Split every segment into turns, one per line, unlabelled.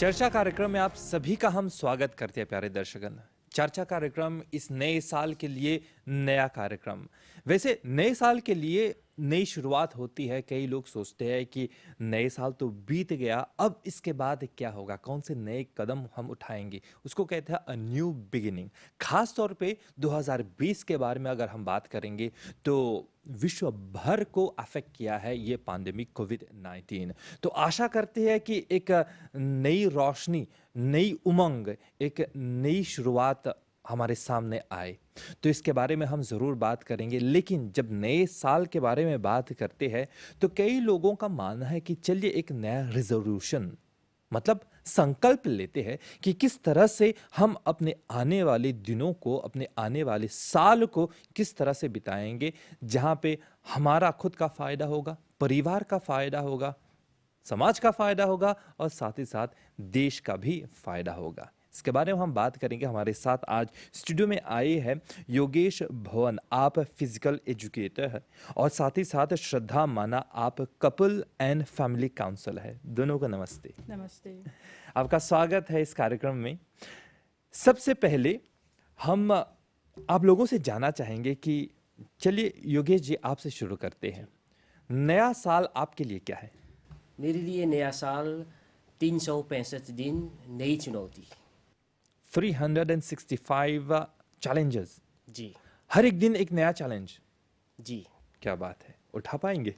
चर्चा कार्यक्रम में आप सभी का हम स्वागत करते हैं प्यारे दर्शकगण। चर्चा कार्यक्रम इस नए साल के लिए नया कार्यक्रम। वैसे नए साल के लिए नई शुरुआत होती है। कई लोग सोचते हैं कि नए साल तो बीत गया, अब इसके बाद क्या होगा, कौन से नए कदम हम उठाएंगे, उसको कहते हैं अ न्यू बिगिनिंग। खास तौर पे 2020 के बारे में अगर हम बात करेंगे तो विश्व भर को अफेक्ट किया है ये पैंडेमिक कोविड-19। तो आशा करते हैं कि एक नई रोशनी, नई उमंग, एक नई शुरुआत हमारे सामने आए। तो इसके बारे में हम ज़रूर बात करेंगे। लेकिन जब नए साल के बारे में बात करते हैं तो कई लोगों का मानना है कि चलिए एक नया रिजोल्यूशन, मतलब संकल्प लेते हैं कि किस तरह से हम अपने आने वाले दिनों को, अपने आने वाले साल को किस तरह से बिताएंगे, जहाँ पे हमारा खुद का फ़ायदा होगा, परिवार का फ़ायदा होगा, समाज का फ़ायदा होगा और साथ ही साथ देश का भी फ़ायदा होगा। इसके बारे में हम बात करेंगे। हमारे साथ आज स्टूडियो में आए हैं योगेश भवन, आप फिजिकल एजुकेटर हैं, और साथ ही साथ श्रद्धा माना, आप कपल एंड फैमिली काउंसलर है। दोनों को नमस्ते।
नमस्ते।
आपका स्वागत है इस कार्यक्रम में। सबसे पहले हम आप लोगों से जानना चाहेंगे कि चलिए योगेश जी आपसे शुरू करते हैं। नया साल आपके लिए क्या है?
मेरे लिए नया साल 365 दिन नई चुनौती।
365 चैलेंजेस,
जी
हर एक दिन एक नया चैलेंज।
जी,
क्या बात है, उठा पाएंगे?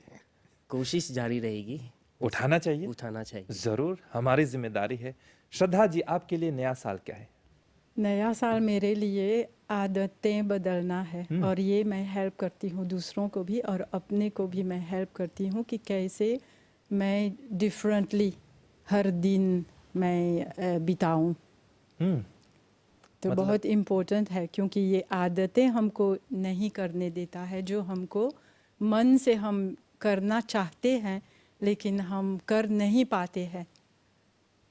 कोशिश जारी रहेगी,
उठाना चाहिए,
उठाना चाहिए।
जरूर, हमारी जिम्मेदारी है। श्रद्धा जी आपके लिए नया साल क्या है?
नया साल मेरे लिए आदतें बदलना है और ये मैं हेल्प करती हूँ दूसरों को भी और अपने को भी मैं हेल्प करती हूँ कि कैसे मैं डिफरेंटली हर दिन मैं बिताऊँ। तो
मतलब?
बहुत इम्पोर्टेंट है क्योंकि ये आदतें हमको नहीं करने देता है जो हमको मन से हम करना चाहते हैं लेकिन हम कर नहीं पाते हैं।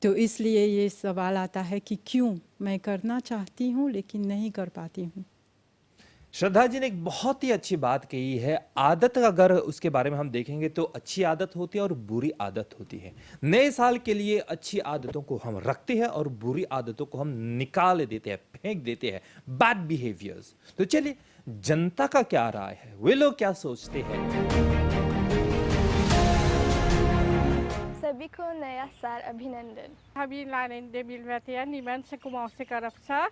तो इसलिए ये सवाल आता है कि क्यों मैं करना चाहती हूँ लेकिन नहीं कर पाती हूँ।
श्रद्धा जी ने एक बहुत ही अच्छी बात कही है। आदत अगर उसके बारे में हम देखेंगे तो अच्छी आदत होती है और बुरी आदत होती है। नए साल के लिए अच्छी आदतों को हम रखते हैं और बुरी आदतों को हम निकाल देते हैं, फेंक देते हैं, बैड बिहेवियर्स। तो चलिए जनता का क्या राय है, वे लोग क्या सोचते हैं?
सभी को नया साल अभिनंदन।
हामी लानेन्डे बिलबातिया निमन से कुमासे करब छ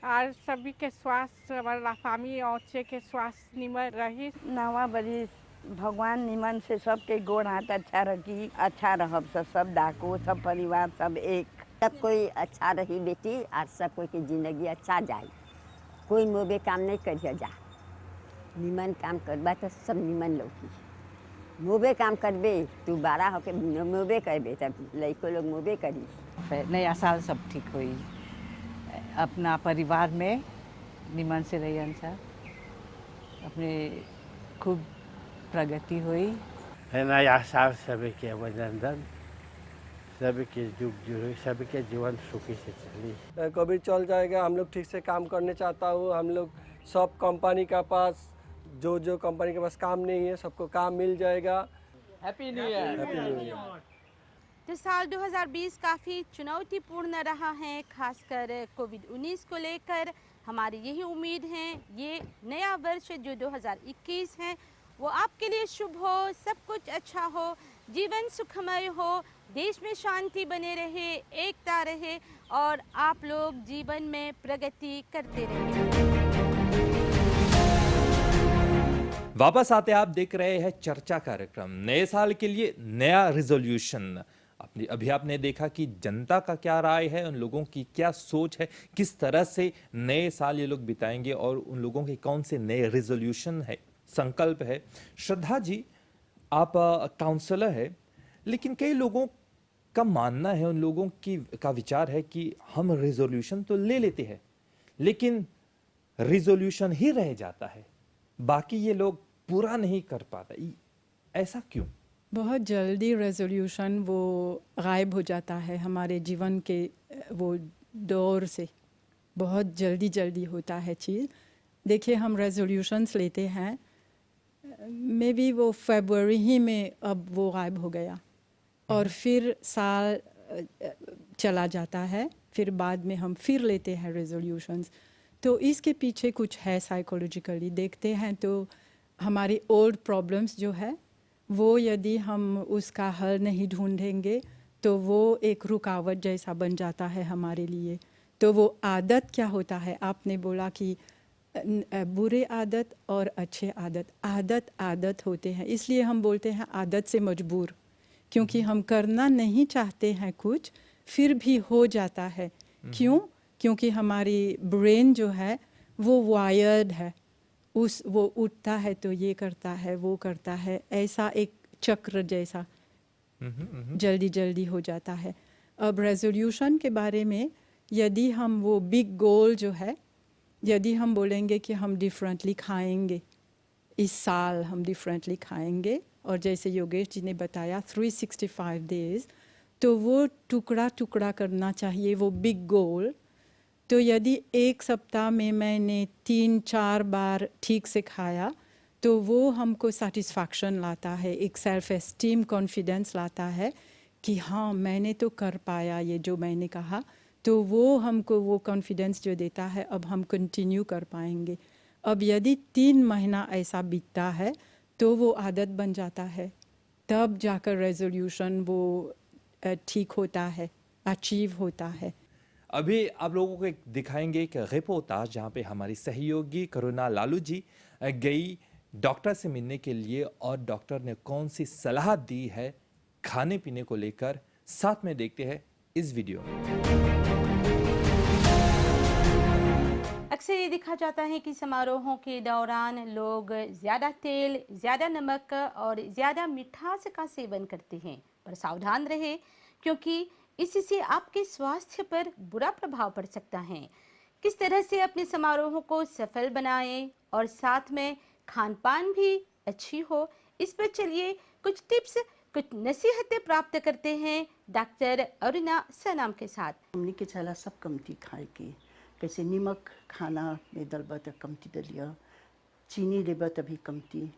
और सभी के स्वास्थ्य वाला फामी और के स्वास्थ्य निमन रही।
नवा बरिस भगवान निमन से सबके गोड़ हाथ अच्छा रखी, अच्छा रहब सब डाको, सब परिवार सब एक।
सब कोई अच्छा रही बेटी और सब कोई की जिंदगी अच्छा जाए। कोई मोबे काम नहीं करिए जा, निमन काम करबा तो सब निमन लौकी। मोबे काम करबे तू बड़ा होके मोबे करबे तब लड़को लोग मोबे करी।
नया साल सब ठीक हुई, अपना परिवार में निमन से रहियन सब, अपने खूब प्रगति हुई।
नया साल सभी के अभिनंदन, सभी के जुग जुड़े, सभी के जीवन सुखी से चली।
कोविड चल जाएगा, हम लोग ठीक से काम करने चाहता हूँ। हम लोग सब कंपनी का पास जो कंपनी के पास काम नहीं है सबको काम मिल जाएगा।
Happy new year.
Happy new year.
तो साल 2020 काफ़ी चुनौतीपूर्ण रहा है, खासकर कोविड-19 को लेकर। हमारी यही उम्मीद है ये नया वर्ष जो 2021 है वो आपके लिए शुभ हो, सब कुछ अच्छा हो, जीवन सुखमय हो, देश में शांति बने रहे, एकता रहे और आप लोग जीवन में प्रगति करते रहें।
वापस आते आप देख रहे हैं चर्चा कार्यक्रम। नए साल के लिए नया रिजोल्यूशन। अभी आपने देखा कि जनता का क्या राय है, उन लोगों की क्या सोच है, किस तरह से नए साल ये लोग बिताएंगे और उन लोगों के कौन से नए रिजोल्यूशन है, संकल्प है। श्रद्धा जी आप काउंसलर है, लेकिन कई लोगों का मानना है, उन लोगों की का विचार है कि हम रिजोल्यूशन तो ले लेते हैं लेकिन रिजोल्यूशन ही रह जाता है, बाकी ये लोग पूरा नहीं कर पाता। ऐसा क्यों?
बहुत जल्दी रेजोल्यूशन वो गायब हो जाता है हमारे जीवन के वो दौर से, बहुत जल्दी होता है चीज़। देखिए हम रेजोल्यूशंस लेते हैं, मे बी वो फरवरी ही में अब वो गायब हो गया और फिर साल चला जाता है, फिर बाद में हम फिर लेते हैं रेजोल्यूशंस। तो इसके पीछे कुछ है साइकोलॉजिकली देखते हैं तो हमारी ओल्ड प्रॉब्लम्स जो है वो यदि हम उसका हल नहीं ढूंढेंगे तो वो एक रुकावट जैसा बन जाता है हमारे लिए। तो वो आदत क्या होता है, आपने बोला कि बुरे आदत और अच्छे आदत होते हैं, इसलिए हम बोलते हैं आदत से मजबूर, क्योंकि हम करना नहीं चाहते हैं कुछ फिर भी हो जाता है। क्यों? क्योंकि हमारी ब्रेन जो है वो वायर्ड है, वो उठता है तो ये करता है वो करता है, ऐसा एक चक्र जैसा जल्दी जल्दी हो जाता है। अब रेजोल्यूशन के बारे में यदि हम वो बिग गोल जो है, यदि हम बोलेंगे कि हम डिफरेंटली खाएंगे, इस साल हम डिफरेंटली खाएंगे, और जैसे योगेश जी ने बताया 365 डेज, तो वो टुकड़ा टुकड़ा करना चाहिए वो बिग गोल। तो यदि एक सप्ताह में मैंने 3-4 बार ठीक से खाया तो वो हमको सेटिस्फैक्शन लाता है, एक सेल्फ एस्टीम कॉन्फिडेंस लाता है कि हाँ मैंने तो कर पाया ये जो मैंने कहा, तो वो हमको वो कॉन्फिडेंस जो देता है अब हम कंटिन्यू कर पाएंगे। अब यदि 3 महीना ऐसा बीतता है तो वो आदत बन जाता है, तब जाकर रेजोल्यूशन वो ठीक होता है, अचीव होता है।
अभी आप लोगों को एक दिखाएंगे एक रिपोर्टाज जहाँ पे हमारी सहयोगी करुणा लालू जी गई डॉक्टर से मिलने के लिए, और डॉक्टर ने कौन सी सलाह दी है खाने पीने को लेकर, साथ में देखते हैं इस वीडियो में।
अक्सर ये देखा जाता है कि समारोहों के दौरान लोग ज़्यादा तेल, ज़्यादा नमक और ज़्यादा मिठास का सेवन करते हैं, पर सावधान रहे क्योंकि इससे आपके स्वास्थ्य पर बुरा प्रभाव पड़ सकता है। किस तरह से अपने समारोहों को सफल बनाएं और साथ में खान पान भी अच्छी हो, इस पर चलिए कुछ टिप्स, कुछ नसीहतें प्राप्त करते हैं डॉक्टर अरुणा सनाम के साथ।
हमने के चला सब कमती खाए के, कैसे नमक खाना में डलबा तो कमती डलिया, चीनी लेबा तभी कमती,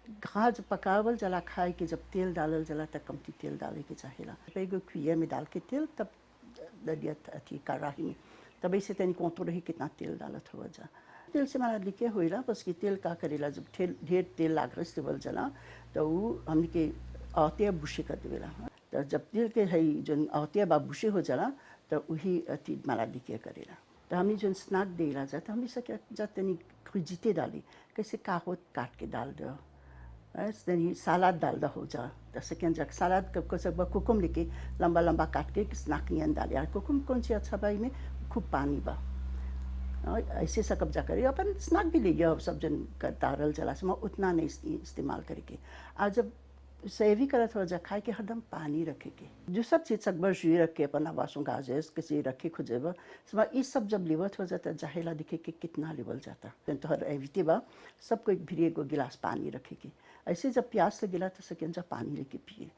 घास पकावल जला खाए के जब तेल डालल जला तब कमती तेल डाले के चाहेला। एगो खुइया में डाल के तेल तब डलिया अथी कढ़ाई में, तब ऐसे तनी कोतो रही कितना तेल डालत हुआ जा। तेल से हमारा लिखे हुएला बस कि तेल का करेला, जब ढेर तेल लागस देवल जला तो वो हमने के औते बुशे कर देवेला। तो जब तेल के है जो औते बा बुशे हो जाला तो वही अथी माला लिखे करेला। तो हमने जो स्नैक देला जाता हमने सके जाते नहीं खुजीते डाली, कैसे काहोत काट के डाल दो, तनी सलाद डाल दो हो जा, तो सेकेंड जब सलाद को सब कुकुम लेके लंबा लंबा काट के स्नैक नहीं डाले। यार कुकुम कौन सी अच्छा भाई में खूब पानी बा, ऐसे सा कब्जा करे अपन स्नैक भी ले गया सब जन कर तारल जला से उतना नहीं इस्तेमाल करके। आज जब सेवी करत हो जा खाए के हरदम पानी रखे के, जो सब चीज़ सकबर जुए रख के अपन आवासों गाजेस किसी रखे खुजेबा सब इस सब जब लेवत हो जाता जहेला दिखे के कितना लेवल जाता। तो हर एविते बा सबको एक भिरी एगो गिलास पानी रखे के, ऐसे जब प्यास लगेला तो सकें जा पानी लेके पिए,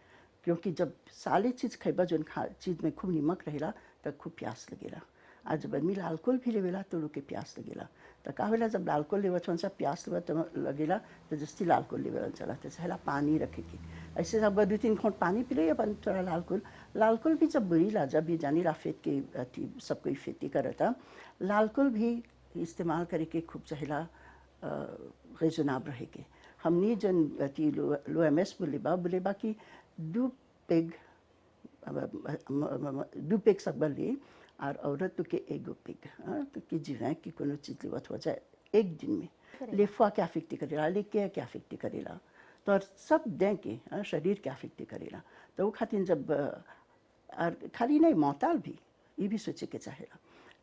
क्योंकि जब साले चीज़ खेबा जो चीज़ में खूब नमक रहेला तो खूब प्यास लगेला। आज जब आदमी लालकोल भी लेवेला तो लोग के प्यास लगेला, तो का होला जब लालकोल लेवत सा प्यास लगेला तो जस्ती लालकोल लेवल चला तो चाहेला पानी रखे के। ऐसे जब 2-3 घोंट पानी पी ले अपन थोड़ा लालकोल भी जब बुरी ला जब भी जानी लाफेत के अति सब कोई खेती करता, लालकोल भी इस्तेमाल करके खूब चाहेला रेजोनाब रहे के। हमने जन अति लो MS बोले बा कि 2 पेग सकबर ले और औरत तो के एगो पिग, तो कि जीवन की कोनो चीज़ लेवत हो जाए एक दिन में लेफा क्या फिक्टी करेला, लेके क्या फिक्टी करेला, तो सब दें के शरीर क्या फिक्टी करेला। तो वो खातिर जब और खाली नहीं मोहताल भी ये भी सोचे के चाहेला।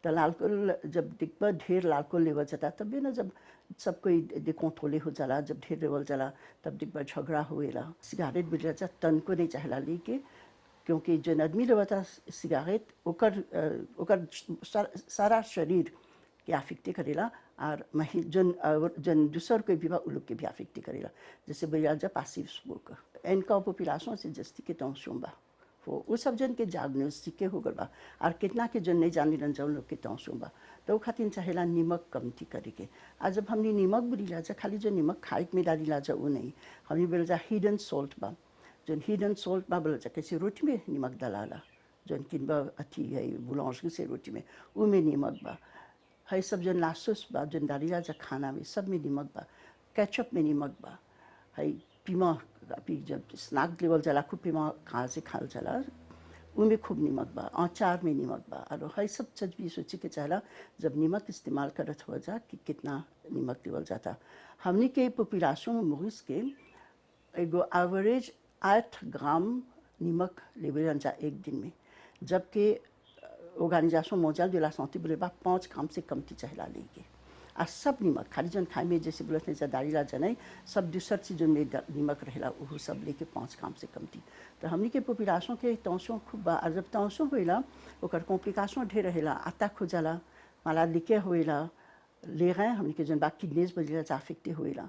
तो लालकोल जब दिक्कत ढेर लालकोल लेवल जाता तब भी ना जब सब कोई देखो थोले हो जाला, जब ढेर लेवल जाला तब दिक्कत झगड़ा हुएला। सिगारेट भी जा तन को नहीं चाहेला लेके, क्योंकि जो आदमी लेवता सिगारेट ओकर सारा शरीर के अफेक्ट करेला और जन दूसर कोई भी उ लोग के भी अफेक्ट करेला। जैसे भैया जब पासिव स्मोक इनका पॉपुलेशन से जस्ती के टेंशन बा वो सब जन के डायग्नोस्टिक के हो गल बा, और कितना के जन नहीं जानी रन जाओ लोग के टेंशन बा, तो खातिर चाहेला नमक कमती करे के। आज जब हमने नमक बोली ला जा खाली जो नमक खाए में डाली ला जा वो नहीं, हमने बोला जा हिडन सॉल्ट बा, जो हिडन सॉल्ट बा बोला जा कैसे रोटी में नमक डाला जौन किनबा अथी है बुलांशगी से रोटी में उमें नीमक बा। है सब जौन लासोस बा जौन डालीला जा खाना में सब में नीमक बा। केचप में नीमक बा। है पीमा अभी जब स्नैक लेवल जला खूब पीमा कहाँ से खाल जला उनमें खूब नीमक बा। अचार में नीमक बा। और है सब चीज भी सोचे के चाहला जब नीमक इस्तेमाल करत हो जा कि कितना नीमक लेवल जाता। हमने के पॉपुलेशन मोरिस के एगो एवरेज 8 ग्राम नीमक लेवल जा एक दिन में, जबकि organisation Mondial de la santé बोले बा 5 ग्राम से कम की चाहिए लेके। आ सब नीमक खाली जन खाए में जैसे बोलते हैं दारीला जनाई सब दूसर चीज जो में नीमक रहेला वो सब लेके 5 ग्राम से कम थी। तो हमने के पॉपुलेशन के टेंशन खूब बा। और जब टेंशन होइला ओकर कॉम्प्लिकेशन ढेर रहेला, आता खो जाला, माला लिखे होइला, ले गए हमने के जन बाकी किडनीज बजला अफेक्टे होइला,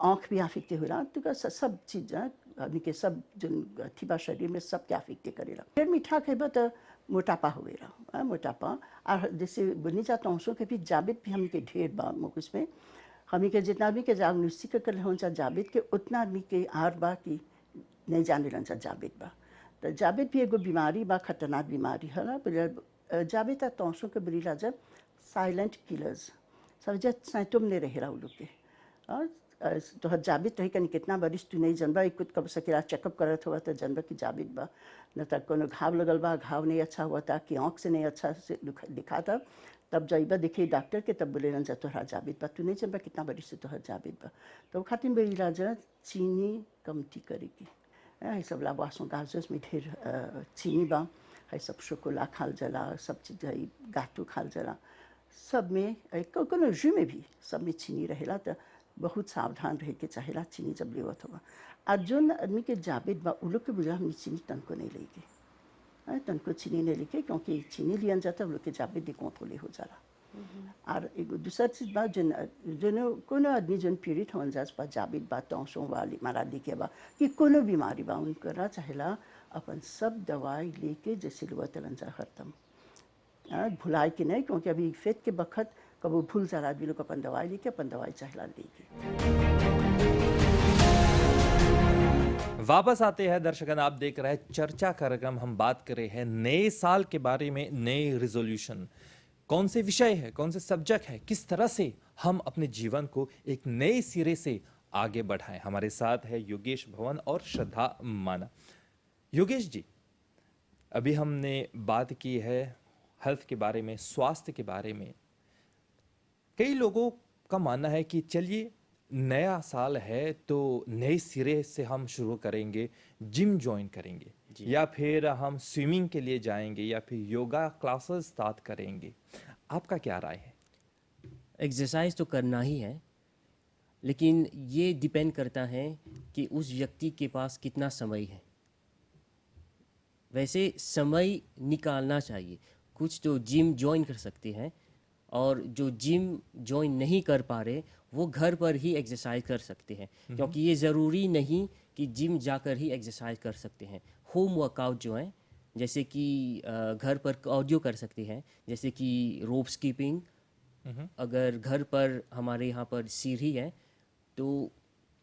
आँख भी अफेक्टे होइला। तो का सब चीज हमने के सब जन थी शरीर में सब के अफेक्टे करेला। फिर मीठा खेबा तो मोटापा होएला, मोटापा। और जैसे बनी जाता हूँ के भी जाबित भी हमके ढेर बा मुकुस में। हमने के जितना आदमी के डायग्नोस्टिक कर हो जाबित के उतना आदमी के आर बा कि नहीं जाने लन जाबित बा। तो जाबित भी एगो बीमारी बा, खतरनाक बीमारी है। जाबित आ तौसों के बरीला जब साइलेंट किलर्स सब जब सिम्टम नहीं रहेला उ लोग के। तो जाबित रही कहीं कितना बरिश तू नहीं जनबा एक कुछ कब सकेला चेकअप करत हुआ तो जनबा की जाबित बा। न तो कोनो घाव लगल बा, घाव नहीं अच्छा हुआ था कि आँख से नहीं अच्छा से दिखा था, तब जाइबा देखिए डॉक्टर के तब बोले जा तोहरा जाबित बा। तू नहीं जनबा कितना बरिश से तोहरा जाबित बा। तो खातिर मेरी इलाज चीनी कमती करेगी। ये सब लावासों गाजर्स में ढेर चीनी बा। है सब शोकोला खाल जला, सब चीज़ है गाटू खाल जला, सब में कोनो जू में भी सब में चीनी रहेला। तो बहुत सावधान रहे के चाहेला चीनी जब लेवत हुआ। और जोन आदमी के जाबित बा उ लोग के बोला हमने चीनी तनको नहीं लेके, तनको चीनी नहीं लेके, क्योंकि चीनी लिया जाता है उ लोग के जाबित डिकंट्रोल हो जाला। और एगो दूसरा चीज बा जन कोनो आदमी जन पीड़ित हो जास बा जाबित बा तौसों वाली मारा दिखे बा कि कोनो बीमारी बा उनकरा चाहेला अपन सब दवाई लेके जैसे लुआ तलन जा खत्म भुलाए के नहीं, क्योंकि अभी फेत के बखत कबो भूल जाला आदमी लोग अपन दवाई लेके अपन दवाई चाहला लेके।
वापस आते हैं दर्शकगण, आप देख रहे हैं चर्चा कार्यक्रम। हम बात कर रहे हैं नए साल के बारे में, नए रिजोल्यूशन, कौन से विषय है, कौन से सब्जेक्ट है, किस तरह से हम अपने जीवन को एक नए सिरे से आगे बढ़ाएं। हमारे साथ है योगेश भवन और श्रद्धा माना। योगेश जी, अभी हमने बात की है हेल्थ के बारे में, स्वास्थ्य के बारे में। कई लोगों का मानना है कि चलिए नया साल है तो नए सिरे से हम शुरू करेंगे, जिम ज्वाइन करेंगे, या फिर हम स्विमिंग के लिए जाएंगे, या फिर योगा क्लासेस स्टार्ट करेंगे। आपका क्या राय है?
एक्सरसाइज तो करना ही है, लेकिन ये डिपेंड करता है कि उस व्यक्ति के पास कितना समय है। वैसे समय निकालना चाहिए। कुछ तो जिम ज्वाइन कर सकते हैं, और जो जिम ज्वाइन नहीं कर पा रहे वो घर पर ही एक्सरसाइज कर सकते हैं, क्योंकि ये ज़रूरी नहीं कि जिम जाकर ही एक्सरसाइज कर सकते हैं। होम वर्कआउट जो है, जैसे कि घर पर कार्डियो कर सकते हैं, जैसे कि रोप स्कीपिंग। अगर घर पर हमारे यहाँ पर सीढ़ी है तो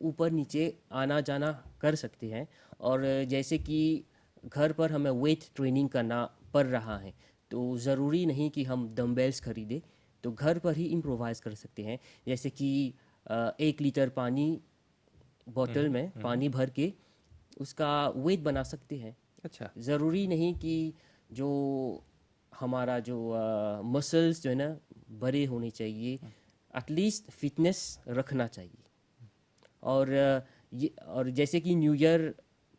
ऊपर नीचे आना जाना कर सकते हैं। और जैसे कि घर पर हमें वेट ट्रेनिंग करना पड़ रहा है तो ज़रूरी नहीं कि हम डम्बेल्स खरीदें, तो घर पर ही इम्प्रोवाइज़ कर सकते हैं। जैसे कि 1 लीटर पानी बोतल में पानी भर के उसका वेट बना सकते हैं।
अच्छा,
ज़रूरी नहीं कि जो हमारा जो मसल्स जो है ना बड़े होने चाहिए, एटलीस्ट फिटनेस रखना चाहिए। और जैसे कि न्यू ईयर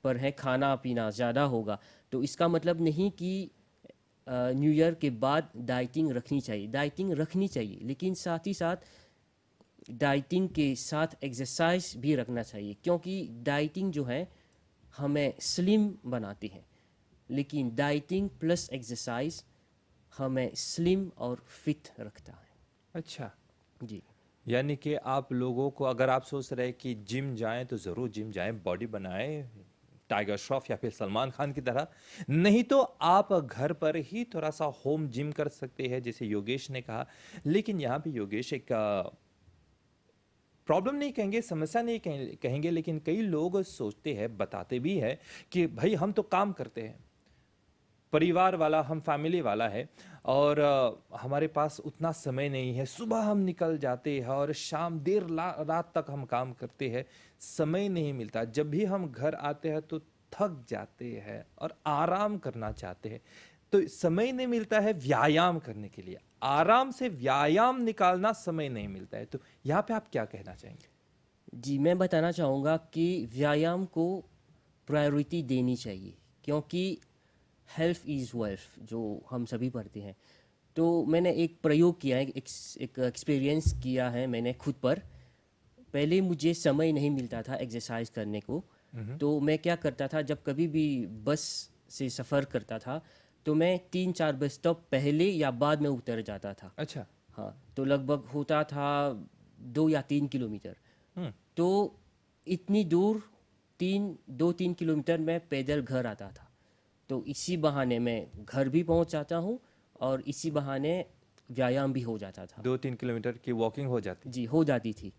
पर है खाना पीना ज़्यादा होगा, तो इसका मतलब नहीं कि न्यू ईयर के बाद डाइटिंग रखनी चाहिए। डाइटिंग रखनी चाहिए, लेकिन साथ ही साथ डाइटिंग के साथ एक्सरसाइज भी रखना चाहिए, क्योंकि डाइटिंग जो है हमें स्लिम बनाती है, लेकिन डाइटिंग प्लस एक्सरसाइज हमें स्लिम और फिट रखता है।
अच्छा
जी,
यानी कि आप लोगों को, अगर आप सोच रहे हैं कि जिम जाएं तो ज़रूर जिम जाएं, बॉडी बनाएं टाइगर श्रॉफ या फिर सलमान खान की तरह, नहीं तो आप घर पर ही थोड़ा सा होम जिम कर सकते हैं, जैसे योगेश ने कहा। लेकिन यहाँ पे योगेश एक प्रॉब्लम नहीं कहेंगे, समस्या नहीं कहेंगे, लेकिन कई लोग सोचते हैं, बताते भी हैं कि भाई हम तो काम करते हैं, परिवार वाला, हम फैमिली वाला है और हमारे पास उतना समय नहीं है। सुबह हम निकल जाते हैं और शाम देर रात तक हम काम करते हैं, समय नहीं मिलता। जब भी हम घर आते हैं तो थक जाते हैं और आराम करना चाहते हैं, तो समय नहीं मिलता है व्यायाम करने के लिए। आराम से व्यायाम निकालना समय नहीं मिलता है, तो यहाँ पे आप क्या कहना चाहेंगे?
जी, मैं बताना चाहूँगा कि व्यायाम को प्रायोरिटी देनी चाहिए, क्योंकि हेल्थ इज़ वेल्थ जो हम सभी पढ़ते हैं। तो मैंने एक प्रयोग किया है, एक एक्सपीरियंस किया है मैंने खुद पर। पहले मुझे समय नहीं मिलता था एक्सरसाइज करने को, तो मैं क्या करता था, जब कभी भी बस से सफ़र करता था तो मैं 3-4 बस स्टॉप पहले या बाद में उतर जाता था।
अच्छा।
हाँ, तो लगभग होता था 2 या 3 किलोमीटर। तो इतनी दूर 2-3 किलोमीटर मैं पैदल घर आता था। तो इसी बहाने मैं घर भी पहुंच जाता हूं और इसी बहाने व्यायाम भी हो जाता था।
2-3 किलोमीटर की वॉकिंग हो जाती?
जी, हो जाती थी।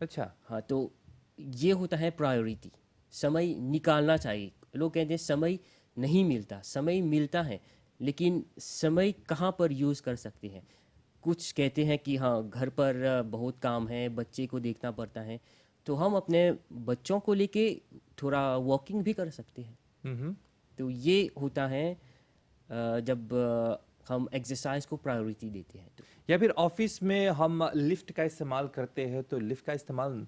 अच्छा।
हाँ, तो ये होता है प्रायोरिटी, समय निकालना चाहिए। लोग कहते हैं समय नहीं मिलता, समय मिलता है, लेकिन समय कहाँ पर यूज़ कर सकते हैं। कुछ कहते हैं कि हाँ, घर पर बहुत काम है, बच्चे को देखना पड़ता है, तो हम अपने बच्चों को लेके थोड़ा वॉकिंग भी कर सकते हैं। तो ये होता है जब हम एक्सरसाइज को प्रायोरिटी देते हैं। तो
या फिर ऑफिस में हम लिफ्ट का इस्तेमाल करते हैं, तो लिफ्ट का इस्तेमाल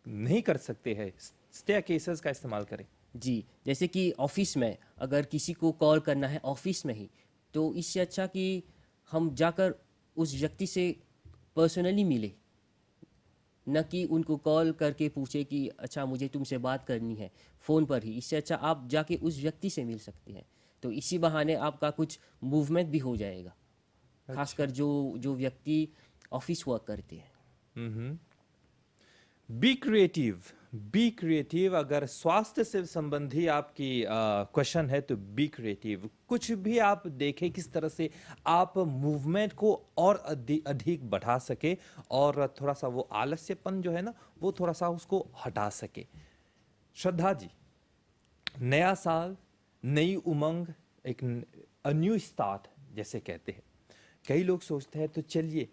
नहीं कर सकते हैं, स्टेयरकेसेस का इस्तेमाल करें।
जी, जैसे कि ऑफिस में अगर किसी को कॉल करना है ऑफिस में ही, तो इससे अच्छा कि हम जाकर उस व्यक्ति से पर्सनली मिले, न कि उनको कॉल करके पूछे कि अच्छा मुझे तुमसे बात करनी है फ़ोन पर ही। इससे अच्छा आप जाके उस व्यक्ति से मिल सकते हैं, तो इसी बहाने आपका कुछ मूवमेंट भी हो जाएगा। खासकर जो व्यक्ति ऑफिस वर्क करते हैं।
Be creative, be creative. अगर स्वास्थ्य से संबंधी आपकी क्वेश्चन है तो बी क्रिएटिव। कुछ भी आप देखें किस तरह से आप मूवमेंट को और अधिक बढ़ा सके और थोड़ा सा वो आलस्यपन जो है ना, वो थोड़ा सा उसको हटा सके। श्रद्धा जी, नया साल, नई उमंग, एक न्यू स्टार्ट जैसे कहते हैं। कई लोग सोचते हैं तो चलिए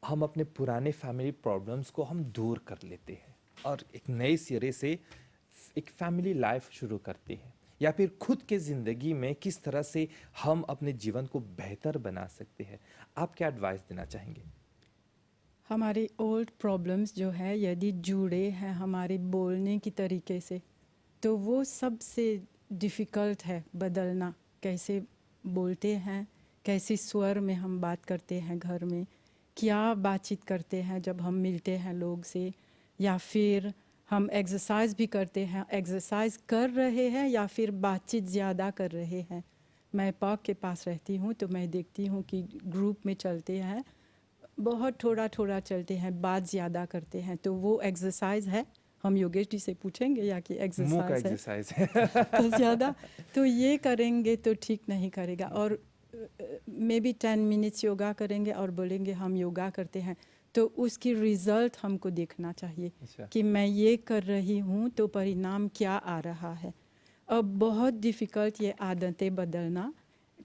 हम अपने पुराने फैमिली प्रॉब्लम्स को हम दूर कर लेते हैं और एक नए सिरे से एक फैमिली लाइफ शुरू करते हैं, या फिर खुद के ज़िंदगी में किस तरह से हम अपने जीवन को बेहतर बना सकते हैं। आप क्या एडवाइस देना चाहेंगे?
हमारे ओल्ड प्रॉब्लम्स जो है यदि जुड़े हैं हमारे बोलने की तरीके से, तो वो सबसे डिफ़िकल्ट है बदलना। कैसे बोलते हैं, कैसे स्वर में हम बात करते हैं घर में, क्या बातचीत करते हैं जब हम मिलते हैं लोग से, या फिर हम एक्सरसाइज भी करते हैं, एक्सरसाइज कर रहे हैं या फिर बातचीत ज़्यादा कर रहे हैं। मैं पार्क के पास रहती हूँ तो मैं देखती हूँ कि ग्रुप में चलते हैं, बहुत थोड़ा थोड़ा चलते हैं, बात ज़्यादा करते हैं, तो वो एक्सरसाइज है। हम योगेश जी से पूछेंगे या कि
एक्सरसाइज है
तो ज़्यादा तो ये करेंगे तो ठीक नहीं करेगा। और मे बी 10 मिनट्स योगा करेंगे और बोलेंगे हम योगा करते हैं, तो उसकी रिज़ल्ट हमको देखना चाहिए।
अच्छा।
कि मैं ये कर रही हूँ तो परिणाम क्या आ रहा है। अब बहुत डिफ़िकल्ट ये आदतें बदलना,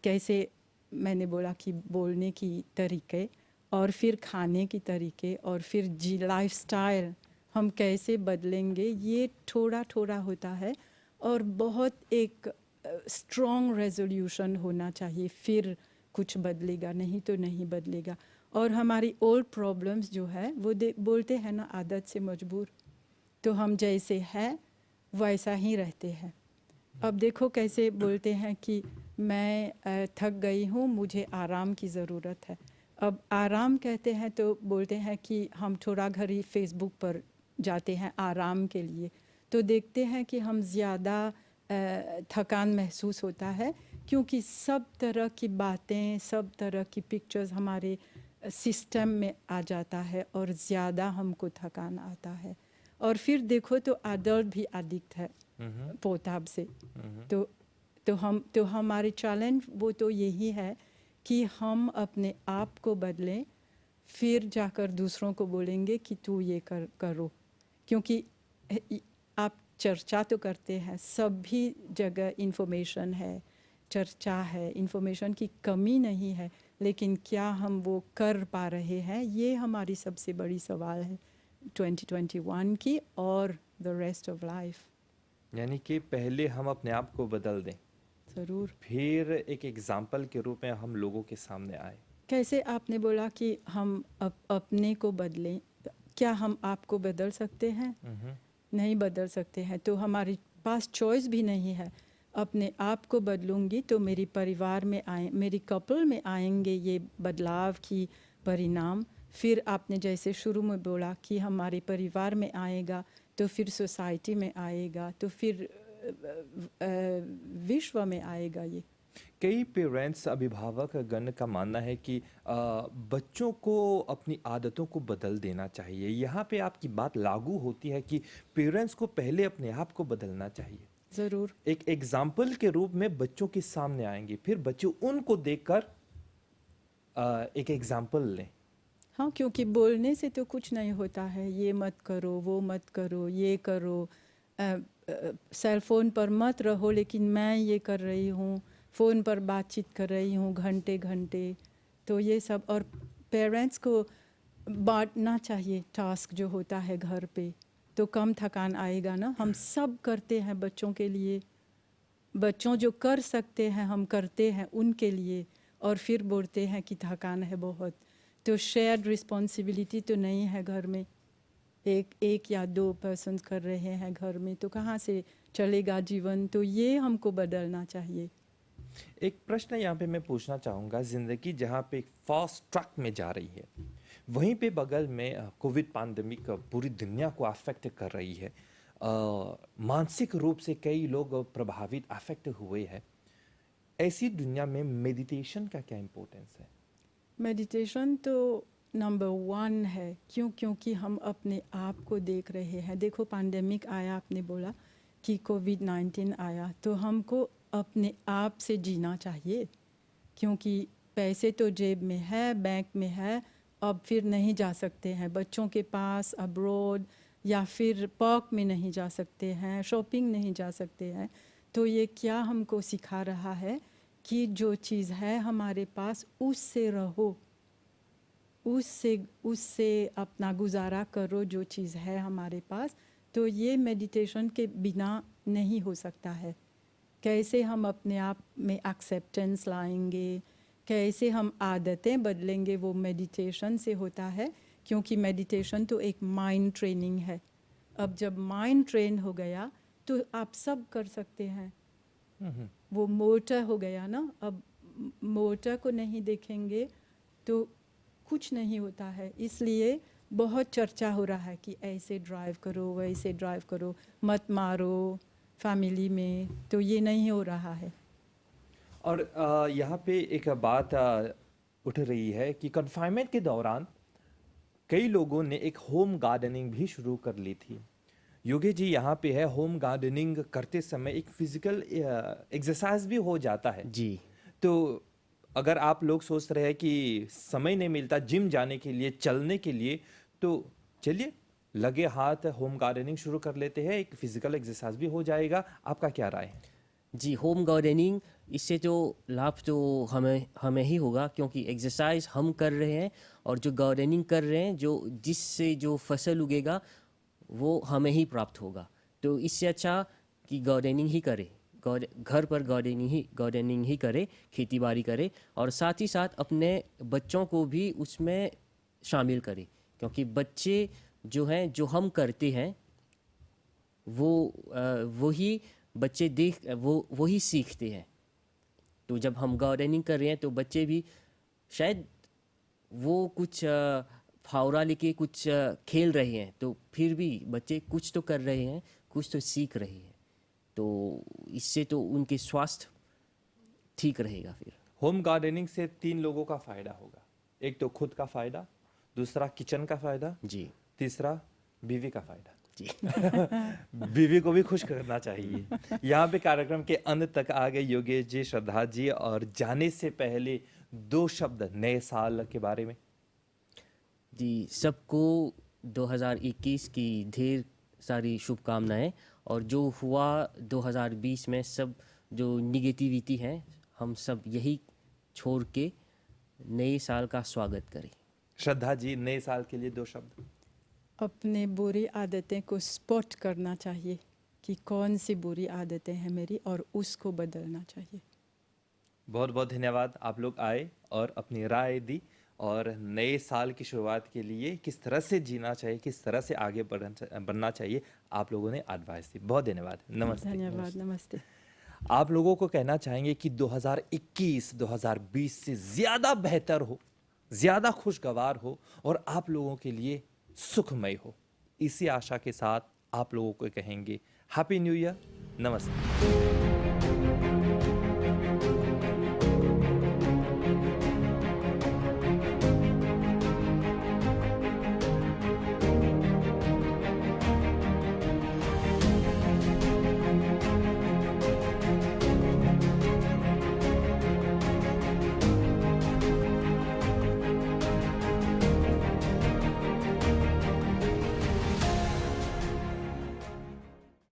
कैसे मैंने बोला कि बोलने की तरीके और फिर खाने की तरीके और फिर लाइफस्टाइल हम कैसे बदलेंगे, ये थोड़ा थोड़ा होता है और बहुत एक स्ट्रॉन्ग रेजोल्यूशन होना चाहिए, फिर कुछ बदलेगा, नहीं तो नहीं बदलेगा। और हमारी ओल्ड प्रॉब्लम्स जो है वो बोलते हैं ना, आदत से मजबूर, तो हम जैसे हैं वैसा ही रहते हैं। अब देखो कैसे बोलते हैं कि मैं थक गई हूँ, मुझे आराम की ज़रूरत है। अब आराम कहते हैं तो बोलते हैं कि हम थोड़ा घड़ी फेसबुक पर जाते हैं आराम के लिए, तो देखते हैं कि हम ज़्यादा थकान महसूस होता है, क्योंकि सब तरह की बातें, सब तरह की पिक्चर्स हमारे सिस्टम में आ जाता है और ज़्यादा हमको थकान आता है। और फिर देखो तो अडल्ट भी एडिक्ट है पोताब से। तो हमारे चैलेंज वो तो यही है कि हम अपने आप को बदलें, फिर जाकर दूसरों को बोलेंगे कि तू ये करो। क्योंकि आप चर्चा तो करते हैं, सभी जगह इंफॉर्मेशन है, चर्चा है, इंफॉर्मेशन की कमी नहीं है, लेकिन क्या हम वो कर पा रहे हैं, ये हमारी सबसे बड़ी सवाल है 2021 की और द रेस्ट ऑफ लाइफ।
यानी कि पहले हम अपने आप को बदल दें,
ज़रूर।
फिर एक एग्जाम्पल के रूप में हम लोगों के सामने आए।
कैसे आपने बोला कि हम अपने को बदलें, क्या हम आपको बदल सकते हैं? नहीं बदल सकते हैं, तो हमारे पास चॉइस भी नहीं है। अपने आप को बदलूंगी तो मेरी परिवार में आए, मेरी कपल में आएंगे ये बदलाव की परिणाम। फिर आपने जैसे शुरू में बोला कि हमारे परिवार में आएगा, तो फिर सोसाइटी में आएगा, तो फिर विश्व में आएगा। ये
कई पेरेंट्स, अभिभावक गण का मानना है कि बच्चों को अपनी आदतों को बदल देना चाहिए। यहाँ पे आपकी बात लागू होती है कि पेरेंट्स को पहले अपने आप को बदलना चाहिए।
ज़रूर।
एक एग्जाम्पल के रूप में बच्चों के सामने आएंगे, फिर बच्चे उनको देखकर एक एग्जाम्पल लें।
हाँ, क्योंकि बोलने से तो कुछ नहीं होता है। ये मत करो, वो मत करो, ये करो, सेल फोन पर मत रहो, लेकिन मैं ये कर रही हूँ, फ़ोन पर बातचीत कर रही हूँ घंटे घंटे। तो ये सब, और पेरेंट्स को बांटना चाहिए टास्क जो होता है घर पे, तो कम थकान आएगा ना। हम सब करते हैं बच्चों के लिए, बच्चों जो कर सकते हैं हम करते हैं उनके लिए, और फिर बोलते हैं कि थकान है बहुत। तो शेयर्ड रिस्पॉन्सिबिलिटी तो नहीं है घर में, एक या दो पर्सन कर रहे हैं घर में, तो कहाँ से चलेगा जीवन। तो ये हमको बदलना चाहिए।
एक प्रश्न यहाँ पे मैं पूछना चाहूँगा, ज़िंदगी जहाँ पे फास्ट ट्रैक में जा रही है, वहीं पे बगल में कोविड पैंडेमिक पूरी दुनिया को अफेक्ट कर रही है। मानसिक रूप से कई लोग प्रभावित, अफेक्ट हुए हैं। ऐसी दुनिया में मेडिटेशन का क्या इम्पोर्टेंस है?
मेडिटेशन तो नंबर 1 है। क्योंकि हम अपने आप को देख रहे हैं। देखो, पैंडेमिक आया, आपने बोला कि कोविड-19 आया, तो हमको अपने आप से जीना चाहिए, क्योंकि पैसे तो जेब में है, बैंक में है, अब फिर नहीं जा सकते हैं बच्चों के पास अब्रॉड, या फिर पार्क में नहीं जा सकते हैं, शॉपिंग नहीं जा सकते हैं। तो ये क्या हमको सिखा रहा है कि जो चीज़ है हमारे पास, उससे रहो, उससे अपना गुजारा करो, जो चीज़ है हमारे पास। तो ये मेडिटेशन के बिना नहीं हो सकता है। कैसे हम अपने आप में एक्सेप्टेंस लाएंगे, कैसे हम आदतें बदलेंगे, वो मेडिटेशन से होता है। क्योंकि मेडिटेशन तो एक माइंड ट्रेनिंग है। अब जब माइंड ट्रेन हो गया तो आप सब कर सकते हैं। वो मोटर हो गया ना, अब मोटर को नहीं देखेंगे तो कुछ नहीं होता है। इसलिए बहुत चर्चा हो रहा है कि ऐसे ड्राइव करो, वैसे ड्राइव करो, मत मारो फैमिली में, तो ये नहीं हो रहा है।
और यहाँ पे एक बात उठ रही है कि कन्फाइनमेंट के दौरान कई लोगों ने एक होम गार्डनिंग भी शुरू कर ली थी। योगी जी, यहाँ पे है, होम गार्डनिंग करते समय एक फिजिकल एक्सरसाइज भी हो जाता है
जी।
तो अगर आप लोग सोच रहे हैं कि समय नहीं मिलता जिम जाने के लिए, चलने के लिए, तो चलिए लगे हाथ होम गार्डनिंग शुरू कर लेते हैं, एक फिजिकल एक्सरसाइज भी हो जाएगा। आपका क्या राय है?
जी, होम गार्डनिंग, इससे तो लाभ तो हमें ही होगा, क्योंकि एक्सरसाइज हम कर रहे हैं और जो गार्डनिंग कर रहे हैं, जिससे जो फसल उगेगा वो हमें ही प्राप्त होगा। तो इससे अच्छा कि गार्डनिंग ही करे, घर पर गार्डनिंग ही करे, खेती बाड़ी करे, और साथ ही साथ अपने बच्चों को भी उसमें शामिल करे। क्योंकि बच्चे जो हैं, जो हम करते हैं, वही बच्चे वही सीखते हैं। तो जब हम गार्डनिंग कर रहे हैं तो बच्चे भी शायद वो कुछ फावड़ा लेके कुछ खेल रहे हैं, तो फिर भी बच्चे कुछ तो कर रहे हैं, कुछ तो सीख रहे हैं। तो इससे तो उनके स्वास्थ्य ठीक रहेगा। फिर
होम गार्डनिंग से 3 लोगों का फ़ायदा होगा। एक तो खुद का फ़ायदा, दूसरा किचन का फ़ायदा
जी,
तीसरा बीवी का फ़ायदा
जी।
बीवी को भी खुश करना चाहिए। यहाँ पे कार्यक्रम के अंत तक आ गए योगेश जी, श्रद्धा जी, और जाने से पहले 2 शब्द नए साल के बारे में।
जी, सबको 2021 की ढेर सारी शुभकामनाएं, और जो हुआ 2020 में, सब जो निगेटिविटी है हम सब यही छोड़ के नए साल का स्वागत करें।
श्रद्धा जी, नए साल के लिए 2 शब्द।
अपने बुरी आदतें को स्पॉट करना चाहिए कि कौन सी बुरी आदतें हैं मेरी और उसको बदलना चाहिए।
बहुत बहुत धन्यवाद, आप लोग आए और अपनी राय दी और नए साल की शुरुआत के लिए किस तरह से जीना चाहिए, किस तरह से आगे बढ़ना चाहिए, आप लोगों ने एडवाइस दी। बहुत धन्यवाद, नमस्ते।
धन्यवाद, नमस्ते।
आप लोगों को कहना चाहेंगे कि 2021 2020 से ज़्यादा बेहतर हो, ज़्यादा खुशगवार हो और आप लोगों के लिए सुखमय हो। इसी आशा के साथ आप लोगों को कहेंगे हैप्पी न्यू ईयर, नमस्ते।